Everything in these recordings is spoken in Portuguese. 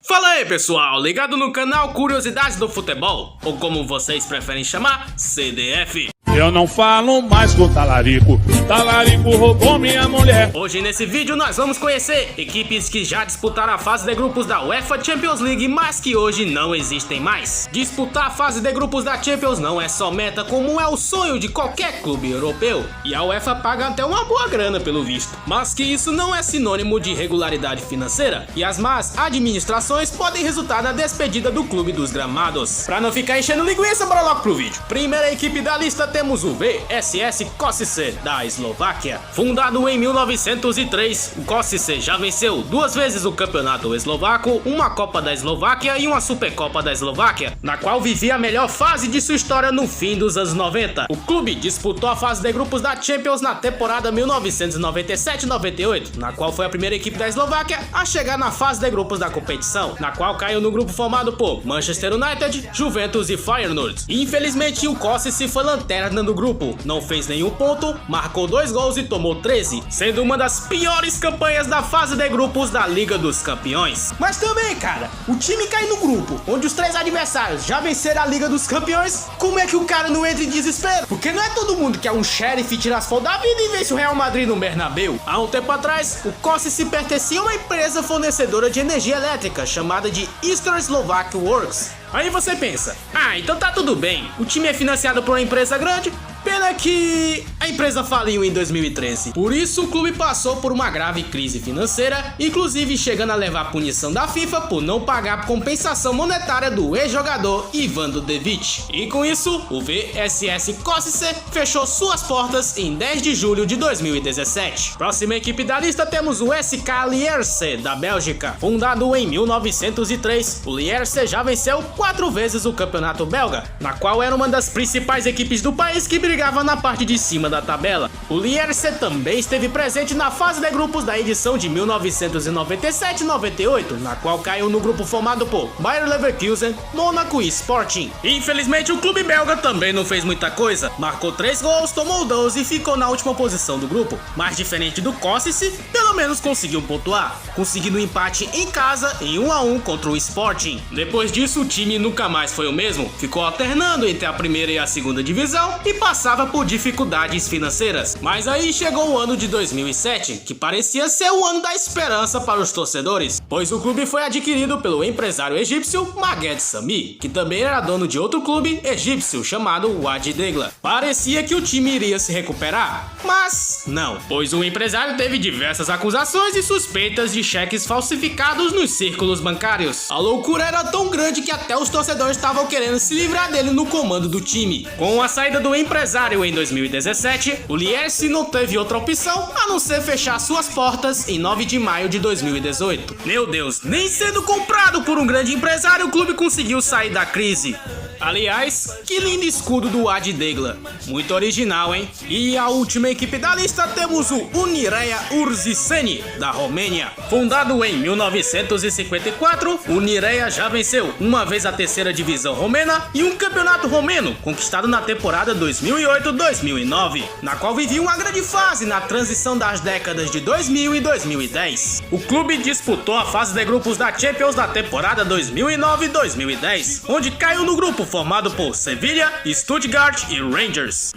Fala aí pessoal, ligado no canal Curiosidades do Futebol, ou como vocês preferem chamar, CDF. Eu não falo mais com o Talarico, Talarico roubou minha mulher. Hoje nesse vídeo nós vamos conhecer equipes que já disputaram a fase de grupos da UEFA Champions League, mas que hoje não existem mais. Disputar a fase de grupos da Champions não é só meta, como é o sonho de qualquer clube europeu. E a UEFA paga até uma boa grana pelo visto. Mas que isso não é sinônimo de regularidade financeira, e as más administrações podem resultar na despedida do clube dos gramados. Pra não ficar enchendo linguiça, bora logo pro vídeo. Primeira equipe da lista temos o VSS Košice da Eslováquia. Fundado em 1903, o Košice já venceu 2 vezes o campeonato eslovaco, uma Copa da Eslováquia e uma Supercopa da Eslováquia, na qual vivia a melhor fase de sua história no fim dos anos 90. O clube disputou a fase de grupos da Champions na temporada 1997-98, na qual foi a primeira equipe da Eslováquia a chegar na fase de grupos da competição, na qual caiu no grupo formado por Manchester United, Juventus e Feyenoord. Infelizmente, o Košice foi lanterna no grupo, não fez nenhum ponto, marcou 2 gols e tomou 13, sendo uma das piores campanhas da fase de grupos da Liga dos Campeões. Mas também, cara, o time cai no grupo, onde os 3 adversários já venceram a Liga dos Campeões, como é que o cara não entra em desespero? Porque não é todo mundo que é um xerife e tira as fotos da vida e vence o Real Madrid no Bernabéu. Há um tempo atrás, o Košice pertencia a uma empresa fornecedora de energia elétrica, chamada de Eastern Slovak Works. Aí você pensa, então tá tudo bem, o time é financiado por uma empresa grande, pena que a empresa faliu em 2013. Por isso o clube passou por uma grave crise financeira, inclusive chegando a levar punição da FIFA por não pagar a compensação monetária do ex-jogador Ivan Dudevic. E com isso, o VSS Košice fechou suas portas em 10 de julho de 2017. Próxima equipe da lista temos o SK Lierse da Bélgica. Fundado em 1903, o Lierse já venceu 4 vezes o campeonato belga, na qual era uma das principais equipes do país que brigava na parte de cima da tabela. O Lierse também esteve presente na fase de grupos da edição de 1997-98, na qual caiu no grupo formado por Bayer Leverkusen, Mônaco e Sporting. Infelizmente o clube belga também não fez muita coisa, marcou 3 gols, tomou 12 e ficou na última posição do grupo, mas diferente do Košice, pelo menos conseguiu pontuar, conseguindo um empate em casa em 1-1 contra o Sporting. Depois disso o time nunca mais foi o mesmo, ficou alternando entre a primeira e a segunda divisão e passava por dificuldades financeiras. Mas aí chegou o ano de 2007, que parecia ser o ano da esperança para os torcedores, pois o clube foi adquirido pelo empresário egípcio Maged Sami, que também era dono de outro clube egípcio chamado Wadi Degla. Parecia que o time iria se recuperar, mas não, pois o empresário teve diversas acusações e suspeitas de cheques falsificados nos círculos bancários. A loucura era tão grande que até os torcedores estavam querendo se livrar dele no comando do time. Com a saída do empresário em 2017, o Lierse não teve outra opção a não ser fechar suas portas em 9 de maio de 2018. Meu Deus, nem sendo comprado por um grande empresário o clube conseguiu sair da crise. Aliás, que lindo escudo do Wadi Degla, muito original, hein? E a última equipe da lista temos o Unirea Urziceni da Romênia. Fundado em 1954, o Unirea já venceu uma vez a 3ª divisão romena e um campeonato romeno conquistado na temporada 2008-2009, na qual vivia uma grande fase na transição das décadas de 2000 e 2010. O clube disputou a fase de grupos da Champions na temporada 2009-2010, onde caiu no grupo formado por Sevilha, Stuttgart e Rangers.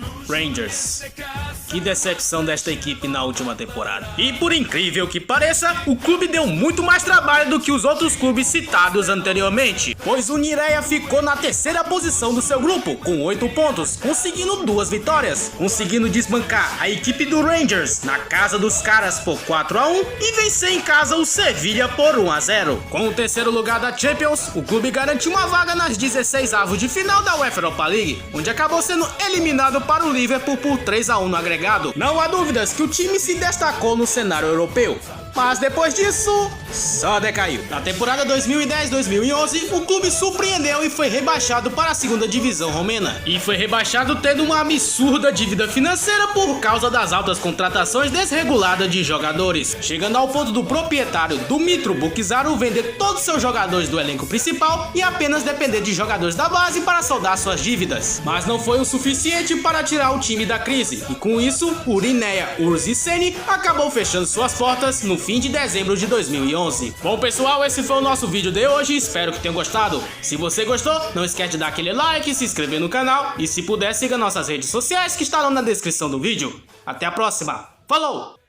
Que decepção desta equipe na última temporada. E por incrível que pareça, o clube deu muito mais trabalho do que os outros clubes citados anteriormente, pois o Unirea ficou na 3ª posição do seu grupo, com 8 pontos, conseguindo 2 vitórias, conseguindo desbancar a equipe do Rangers na casa dos caras por 4-1 e vencer em casa o Sevilha por 1-0. Com o 3º lugar da Champions, o clube garantiu uma vaga nas 16avos de final da UEFA Europa League, onde acabou sendo eliminado para o Liverpool por 3-1 no agregado. Não há dúvidas que o time se destacou no cenário europeu, mas depois disso, só decaiu. Na temporada 2010-2011, o clube surpreendeu e foi rebaixado para a 2ª divisão romena. E foi rebaixado tendo uma absurda dívida financeira por causa das altas contratações desreguladas de jogadores, chegando ao ponto do proprietário Dumitru Bukzaru vender todos seus jogadores do elenco principal e apenas depender de jogadores da base para saldar suas dívidas. Mas não foi o suficiente para tirar o time da crise, e com isso, o Unirea Urziceni acabou fechando suas portas no fim de dezembro de 2011. 2011. Bom pessoal, esse foi o nosso vídeo de hoje, espero que tenham gostado. Se você gostou, não esquece de dar aquele like, se inscrever no canal e se puder siga nossas redes sociais que estarão na descrição do vídeo. Até a próxima, falou!